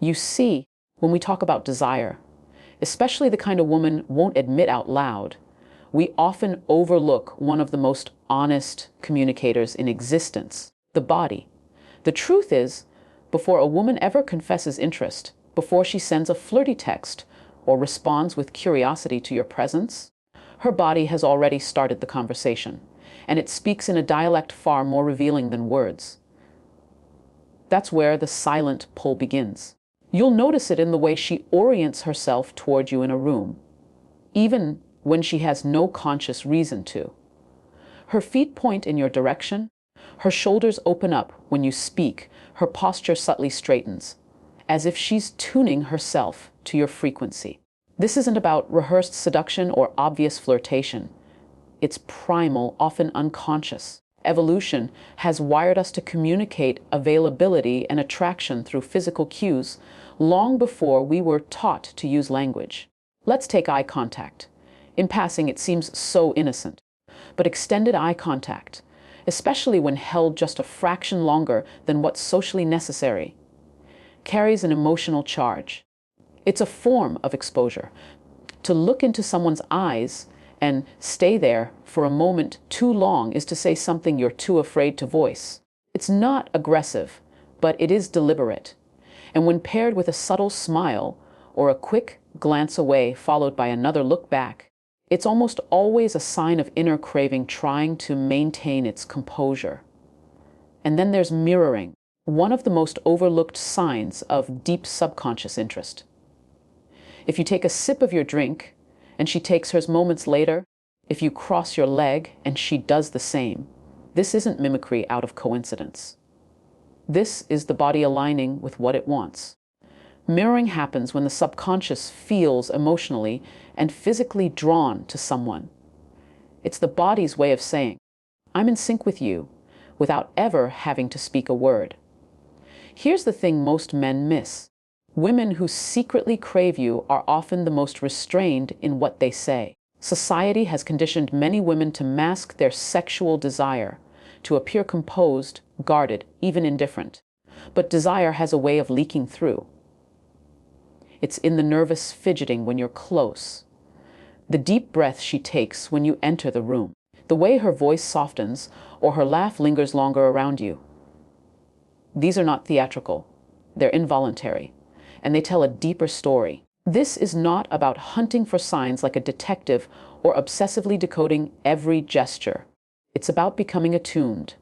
You see, when we talk about desire, especially the kind of woman won't admit out loud, we often overlook one of the most honest communicators in existence, the body. The truth is, before a woman ever confesses interest, before she sends a flirty text or responds with curiosity to your presence, her body has already started the conversation, and it speaks in a dialect far more revealing than words. That's where the silent pull begins. You'll notice it in the way she orients herself toward you in a room, even when she has no conscious reason to. Her feet point in your direction, her shoulders open up when you speak, her posture subtly straightens, as if she's tuning herself to your frequency. This isn't about rehearsed seduction or obvious flirtation. It's primal, often unconscious. Evolution has wired us to communicate availability and attraction through physical cues long before we were taught to use language. Let's take eye contact. In passing, it seems so innocent. But extended eye contact, especially when held just a fraction longer than what's socially necessary, carries an emotional charge. It's a form of exposure. To look into someone's eyes and stay there for a moment too long is to say something you're too afraid to voice. It's not aggressive, but it is deliberate. And when paired with a subtle smile or a quick glance away followed by another look back, it's almost always a sign of inner craving trying to maintain its composure. And then there's mirroring, one of the most overlooked signs of deep subconscious interest. If you take a sip of your drink and she takes hers moments later, if you cross your leg and she does the same, this isn't mimicry out of coincidence. This is the body aligning with what it wants. Mirroring happens when the subconscious feels emotionally and physically drawn to someone. It's the body's way of saying, I'm in sync with you, without ever having to speak a word. Here's the thing most men miss. Women who secretly crave you are often the most restrained in what they say. Society has conditioned many women to mask their sexual desire, to appear composed, guarded, even indifferent. But desire has a way of leaking through. It's in the nervous fidgeting when you're close, the deep breath she takes when you enter the room, the way her voice softens or her laugh lingers longer around you. These are not theatrical, they're involuntary, and they tell a deeper story. This is not about hunting for signs like a detective or obsessively decoding every gesture. It's about becoming attuned,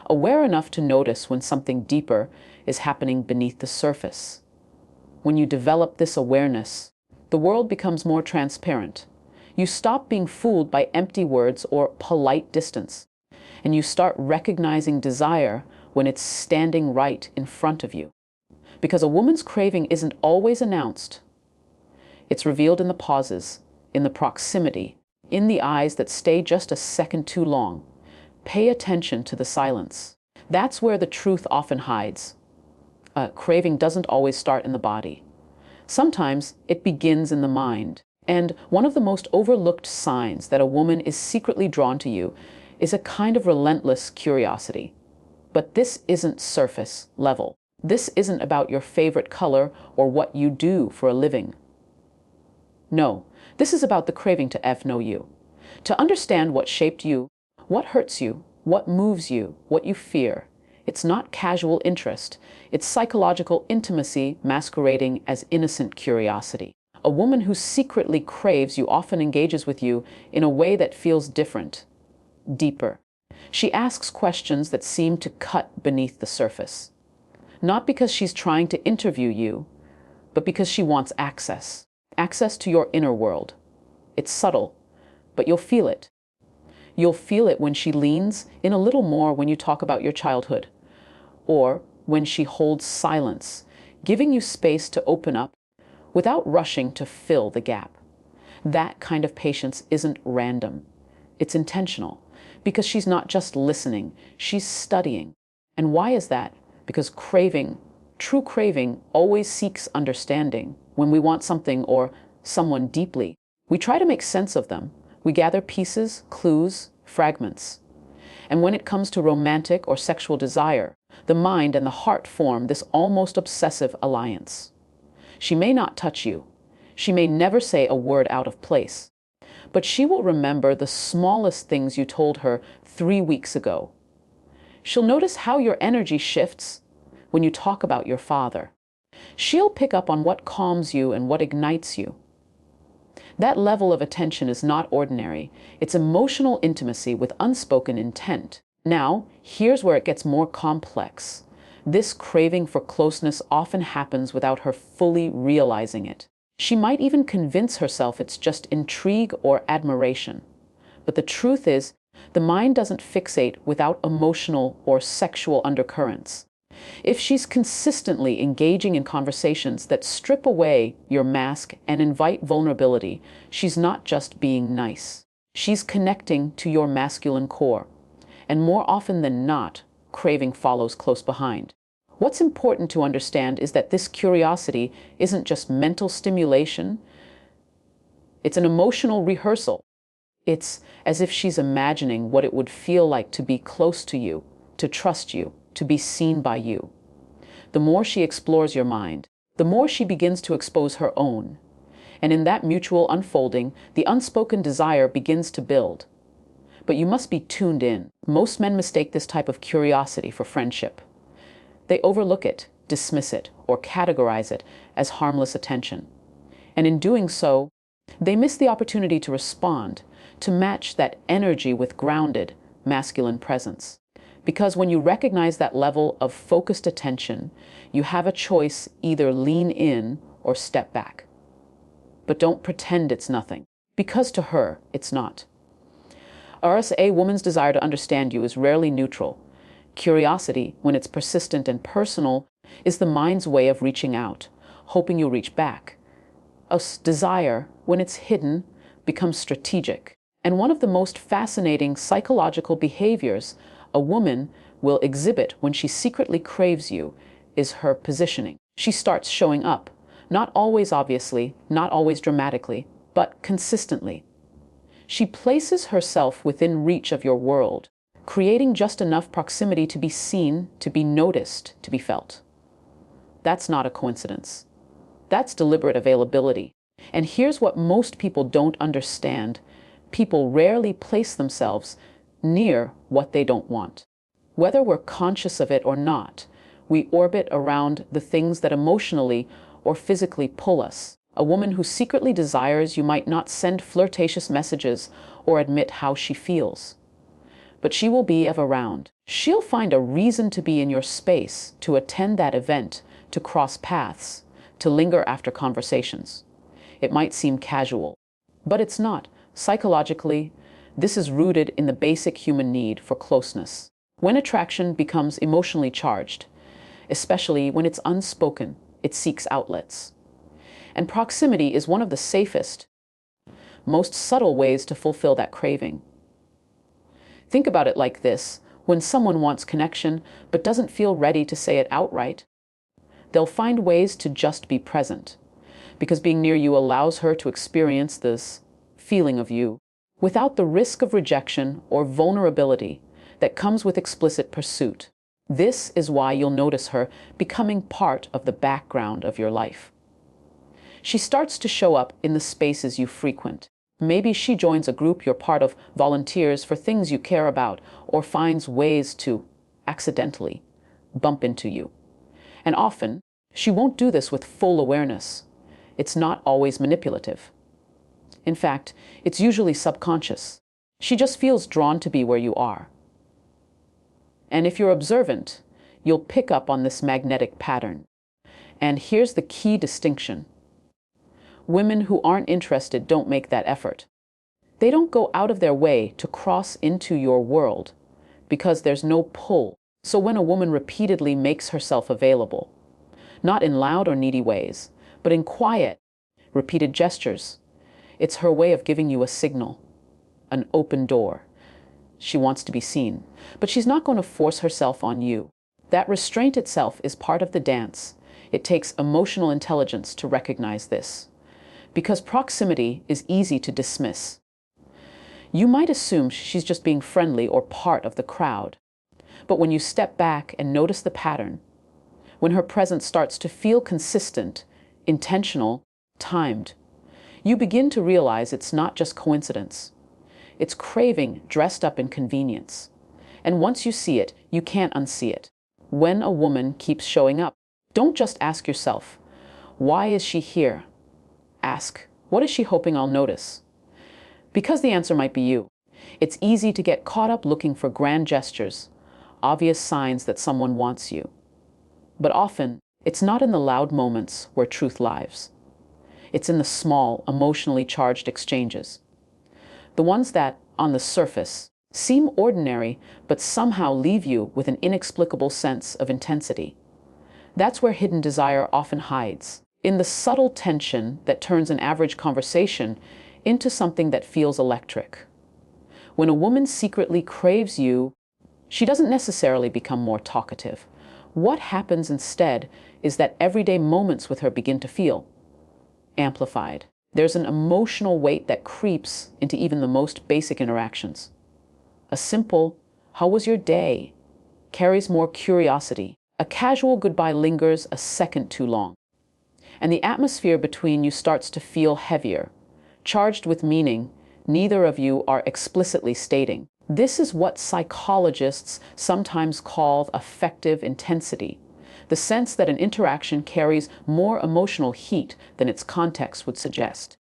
aware enough to notice when something deeper is happening beneath the surface. When you develop this awareness, the world becomes more transparent. You stop being fooled by empty words or polite distance, and you start recognizing desire when it's standing right in front of you. Because a woman's craving isn't always announced. It's revealed in the pauses, in the proximity, in the eyes that stay just a second too long. Pay attention to the silence. That's where the truth often hides. Craving doesn't always start in the body. Sometimes it begins in the mind. And one of the most overlooked signs that a woman is secretly drawn to you is a kind of relentless curiosity. But this isn't surface level. This isn't about your favorite color or what you do for a living. No, this is about the craving to know you, to understand what shaped you, what hurts you, what moves you, what you fear. It's not casual interest. It's psychological intimacy masquerading as innocent curiosity. A woman who secretly craves you often engages with you in a way that feels different, deeper. She asks questions that seem to cut beneath the surface. Not because she's trying to interview you, but because she wants access. Access to your inner world. It's subtle, but you'll feel it. You'll feel it when she leans in a little more when you talk about your childhood, or when she holds silence, giving you space to open up without rushing to fill the gap. That kind of patience isn't random. It's intentional, because she's not just listening, she's studying. And why is that? Because craving, true craving, always seeks understanding. When we want something or someone deeply, we try to make sense of them. We gather pieces, clues, fragments. And when it comes to romantic or sexual desire, The mind and the heart form this almost obsessive alliance. She may not touch you. She may never say a word out of place. But she will remember the smallest things you told her 3 weeks ago. She'll notice how your energy shifts when you talk about your father. She'll pick up on what calms you and what ignites you. That level of attention is not ordinary. It's emotional intimacy with unspoken intent. Now, here's where it gets more complex. This craving for closeness often happens without her fully realizing it. She might even convince herself it's just intrigue or admiration. But the truth is, the mind doesn't fixate without emotional or sexual undercurrents. If she's consistently engaging in conversations that strip away your mask and invite vulnerability, she's not just being nice. She's connecting to your masculine core. And more often than not, craving follows close behind. What's important to understand is that this curiosity isn't just mental stimulation. It's an emotional rehearsal. It's as if she's imagining what it would feel like to be close to you, to trust you, to be seen by you. The more she explores your mind, the more she begins to expose her own. And in that mutual unfolding, the unspoken desire begins to build. But you must be tuned in. Most men mistake this type of curiosity for friendship. They overlook it, dismiss it, or categorize it as harmless attention. And in doing so, they miss the opportunity to respond, to match that energy with grounded, masculine presence. Because when you recognize that level of focused attention, you have a choice: either lean in or step back. But don't pretend it's nothing, because to her, it's not. A woman's desire to understand you is rarely neutral. Curiosity, when it's persistent and personal, is the mind's way of reaching out, hoping you'll reach back. Desire, when it's hidden, becomes strategic. And one of the most fascinating psychological behaviors a woman will exhibit when she secretly craves you is her positioning. She starts showing up, not always obviously, not always dramatically, but consistently. She places herself within reach of your world, creating just enough proximity to be seen, to be noticed, to be felt. That's not a coincidence. That's deliberate availability. And here's what most people don't understand. People rarely place themselves near what they don't want. Whether we're conscious of it or not, we orbit around the things that emotionally or physically pull us. A woman who secretly desires you might not send flirtatious messages or admit how she feels. But she will be around. She'll find a reason to be in your space, to attend that event, to cross paths, to linger after conversations. It might seem casual, but it's not. Psychologically, this is rooted in the basic human need for closeness. When attraction becomes emotionally charged, especially when it's unspoken, it seeks outlets. And proximity is one of the safest, most subtle ways to fulfill that craving. Think about it like this: when someone wants connection but doesn't feel ready to say it outright, they'll find ways to just be present, because being near you allows her to experience this feeling of you without the risk of rejection or vulnerability that comes with explicit pursuit. This is why you'll notice her becoming part of the background of your life. She starts to show up in the spaces you frequent. Maybe she joins a group you're part of, volunteers for things you care about, or finds ways to accidentally bump into you. And often, she won't do this with full awareness. It's not always manipulative. In fact, it's usually subconscious. She just feels drawn to be where you are. And if you're observant, you'll pick up on this magnetic pattern. And here's the key distinction. Women who aren't interested don't make that effort. They don't go out of their way to cross into your world because there's no pull. So when a woman repeatedly makes herself available, not in loud or needy ways, but in quiet, repeated gestures, it's her way of giving you a signal, an open door. She wants to be seen, but she's not going to force herself on you. That restraint itself is part of the dance. It takes emotional intelligence to recognize this, because proximity is easy to dismiss. You might assume she's just being friendly or part of the crowd. But when you step back and notice the pattern, when her presence starts to feel consistent, intentional, timed, you begin to realize it's not just coincidence. It's craving dressed up in convenience. And once you see it, you can't unsee it. When a woman keeps showing up, don't just ask yourself, why is she here? Ask, what is she hoping I'll notice? Because the answer might be you. It's easy to get caught up looking for grand gestures, obvious signs that someone wants you. But often, it's not in the loud moments where truth lives. It's in the small, emotionally charged exchanges. The ones that, on the surface, seem ordinary but somehow leave you with an inexplicable sense of intensity. That's where hidden desire often hides, in the subtle tension that turns an average conversation into something that feels electric. When a woman secretly craves you, she doesn't necessarily become more talkative. What happens instead is that everyday moments with her begin to feel amplified. There's an emotional weight that creeps into even the most basic interactions. A simple, "How was your day?" carries more curiosity. A casual goodbye lingers a second too long. And the atmosphere between you starts to feel heavier, charged with meaning neither of you are explicitly stating. This is what psychologists sometimes call affective intensity, the sense that an interaction carries more emotional heat than its context would suggest.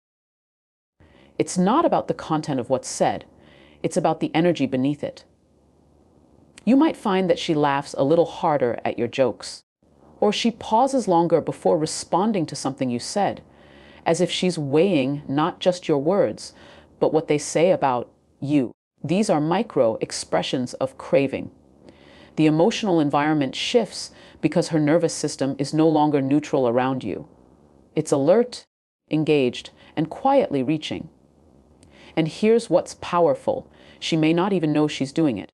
It's not about the content of what's said, it's about the energy beneath it. You might find that she laughs a little harder at your jokes, or she pauses longer before responding to something you said, as if she's weighing not just your words, but what they say about you. These are micro expressions of craving. The emotional environment shifts because her nervous system is no longer neutral around you. It's alert, engaged, and quietly reaching. And here's what's powerful. She may not even know she's doing it.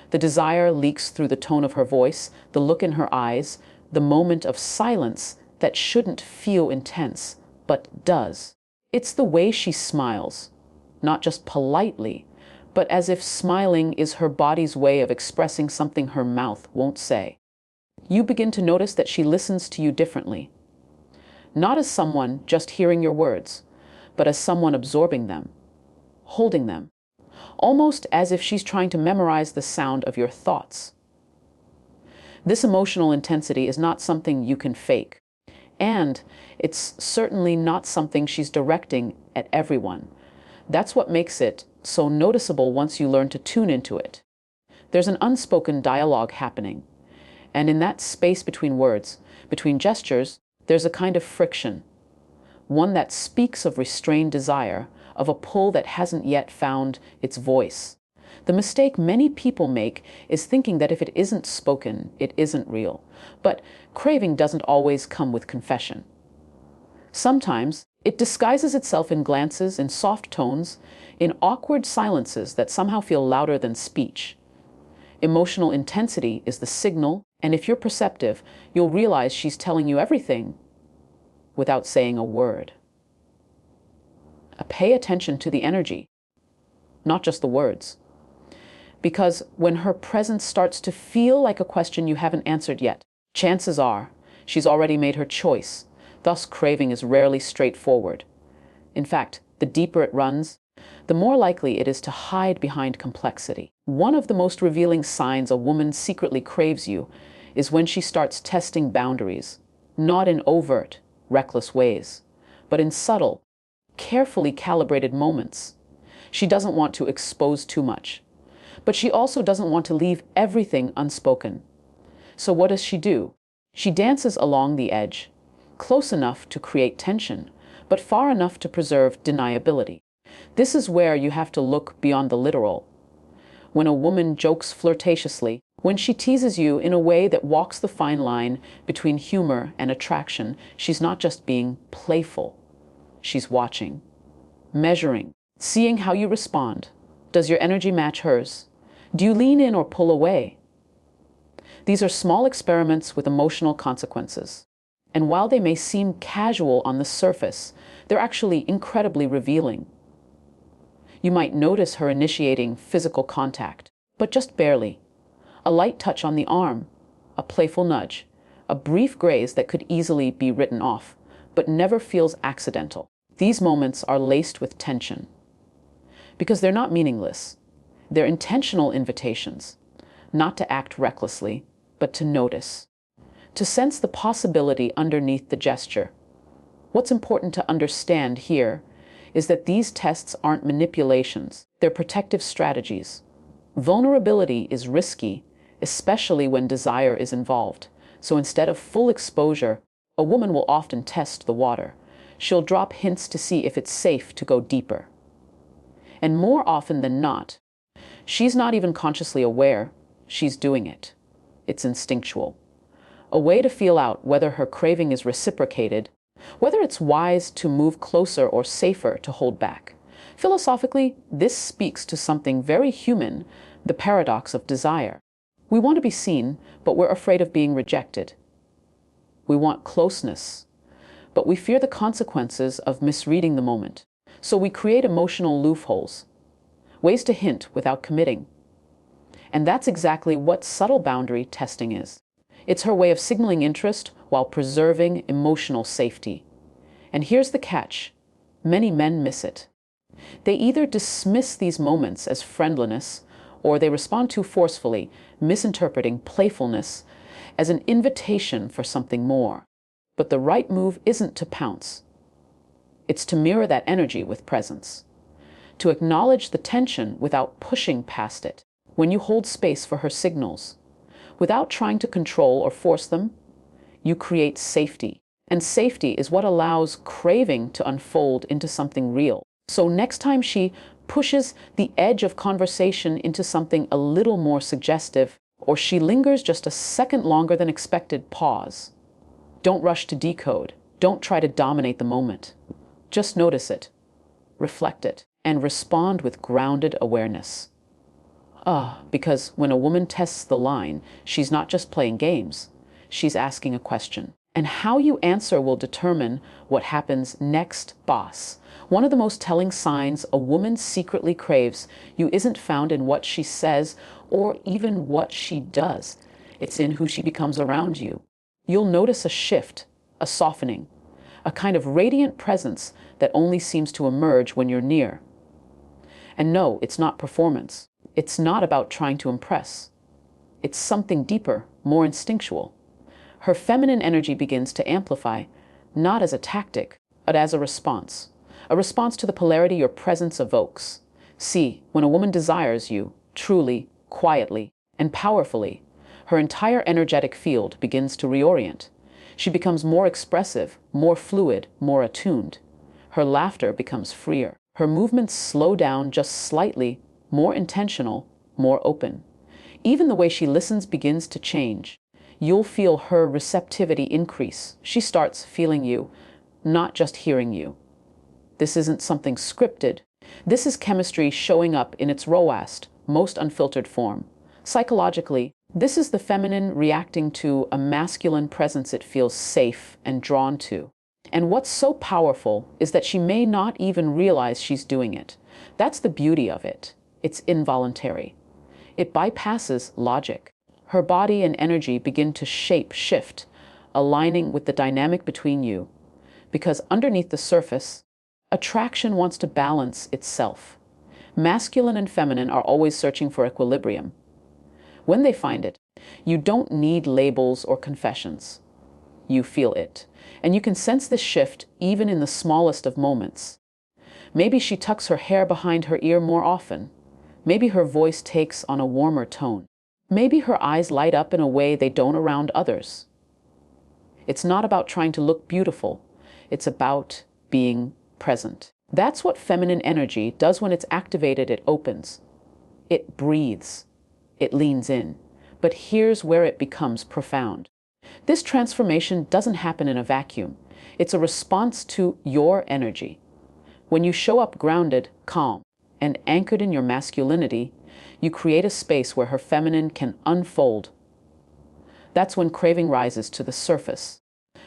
The desire leaks through the tone of her voice, the look in her eyes, the moment of silence that shouldn't feel intense, but does. It's the way she smiles, not just politely, but as if smiling is her body's way of expressing something her mouth won't say. You begin to notice that she listens to you differently, not as someone just hearing your words, but as someone absorbing them, holding them, almost as if she's trying to memorize the sound of your thoughts. This emotional intensity is not something you can fake, and it's certainly not something she's directing at everyone. That's what makes it so noticeable once you learn to tune into it. There's an unspoken dialogue happening, and in that space between words, between gestures, there's a kind of friction, one that speaks of restrained desire, of a pull that hasn't yet found its voice. The mistake many people make is thinking that if it isn't spoken, it isn't real. But craving doesn't always come with confession. Sometimes it disguises itself in glances, in soft tones, in awkward silences that somehow feel louder than speech. Emotional intensity is the signal, and if you're perceptive, you'll realize she's telling you everything without saying a word. Pay attention to the energy, not just the words. Because when her presence starts to feel like a question you haven't answered yet, chances are she's already made her choice. Thus, craving is rarely straightforward. In fact, the deeper it runs, the more likely it is to hide behind complexity. One of the most revealing signs a woman secretly craves you is when she starts testing boundaries, not in overt, reckless ways, but in subtle, carefully calibrated moments. She doesn't want to expose too much, but she also doesn't want to leave everything unspoken. So what does she do? She dances along the edge, close enough to create tension, but far enough to preserve deniability. This is where you have to look beyond the literal. When a woman jokes flirtatiously, when she teases you in a way that walks the fine line between humor and attraction, she's not just being playful. She's watching, measuring, seeing how you respond. Does your energy match hers? Do you lean in or pull away? These are small experiments with emotional consequences. And while they may seem casual on the surface, they're actually incredibly revealing. You might notice her initiating physical contact, but just barely. A light touch on the arm, a playful nudge, a brief graze that could easily be written off, but never feels accidental. These moments are laced with tension. Because they're not meaningless. They're intentional invitations, not to act recklessly, but to notice, to sense the possibility underneath the gesture. What's important to understand here is that these tests aren't manipulations, they're protective strategies. Vulnerability is risky, especially when desire is involved. So instead of full exposure, a woman will often test the water. She'll drop hints to see if it's safe to go deeper. And more often than not, she's not even consciously aware she's doing it. It's instinctual. A way to feel out whether her craving is reciprocated, whether it's wise to move closer or safer to hold back. Philosophically, this speaks to something very human, the paradox of desire. We want to be seen, but we're afraid of being rejected. We want closeness, but we fear the consequences of misreading the moment. So we create emotional loopholes, ways to hint without committing. And that's exactly what subtle boundary testing is. It's her way of signaling interest while preserving emotional safety. And here's the catch. Many men miss it. They either dismiss these moments as friendliness, or they respond too forcefully, misinterpreting playfulness as an invitation for something more. But the right move isn't to pounce. It's to mirror that energy with presence, to acknowledge the tension without pushing past it. When you hold space for her signals, without trying to control or force them, you create safety. And safety is what allows craving to unfold into something real. So next time she pushes the edge of conversation into something a little more suggestive, or she lingers just a second longer than expected, pause. Don't rush to decode. Don't try to dominate the moment. Just notice it, reflect it, and respond with grounded awareness. Because when a woman tests the line, she's not just playing games, she's asking a question. And how you answer will determine what happens next, boss. One of the most telling signs a woman secretly craves you isn't found in what she says or even what she does. It's in who she becomes around you. You'll notice a shift, a softening, a kind of radiant presence that only seems to emerge when you're near. And no, it's not performance. It's not about trying to impress. It's something deeper, more instinctual. Her feminine energy begins to amplify, not as a tactic, but as a response to the polarity your presence evokes. See, when a woman desires you, truly, quietly, and powerfully, her entire energetic field begins to reorient. She becomes more expressive, more fluid, more attuned. Her laughter becomes freer. Her movements slow down just slightly, more intentional, more open. Even the way she listens begins to change. You'll feel her receptivity increase. She starts feeling you, not just hearing you. This isn't something scripted. This is chemistry showing up in its rawest, most unfiltered form. Psychologically, this is the feminine reacting to a masculine presence it feels safe and drawn to. And what's so powerful is that she may not even realize she's doing it. That's the beauty of it. It's involuntary. It bypasses logic. Her body and energy begin to shift, aligning with the dynamic between you. Because underneath the surface, attraction wants to balance itself. Masculine and feminine are always searching for equilibrium. When they find it, you don't need labels or confessions. You feel it. And you can sense this shift even in the smallest of moments. Maybe she tucks her hair behind her ear more often. Maybe her voice takes on a warmer tone. Maybe her eyes light up in a way they don't around others. It's not about trying to look beautiful. It's about being present. That's what feminine energy does when it's activated. It opens. It breathes. It leans in. But here's where it becomes profound. This transformation doesn't happen in a vacuum. It's a response to your energy. When you show up grounded, calm, and anchored in your masculinity, you create a space where her feminine can unfold. That's when craving rises to the surface.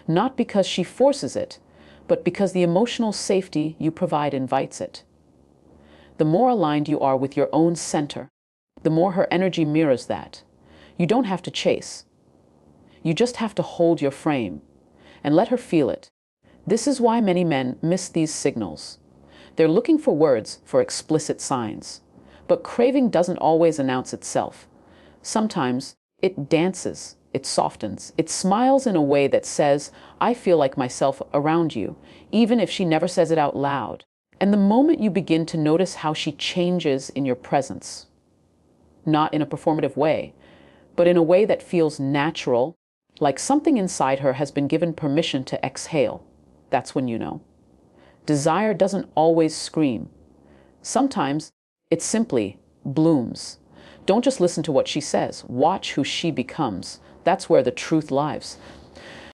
Not because she forces it, but because the emotional safety you provide invites it. The more aligned you are with your own center, the more her energy mirrors that. You don't have to chase. You just have to hold your frame and let her feel it. This is why many men miss these signals. They're looking for words, for explicit signs. But craving doesn't always announce itself. Sometimes it dances, it softens, it smiles in a way that says, I feel like myself around you, even if she never says it out loud. And the moment you begin to notice how she changes in your presence, not in a performative way, but in a way that feels natural, like something inside her has been given permission to exhale, that's when you know. Desire doesn't always scream. Sometimes it simply blooms. Don't just listen to what she says. Watch who she becomes. That's where the truth lies.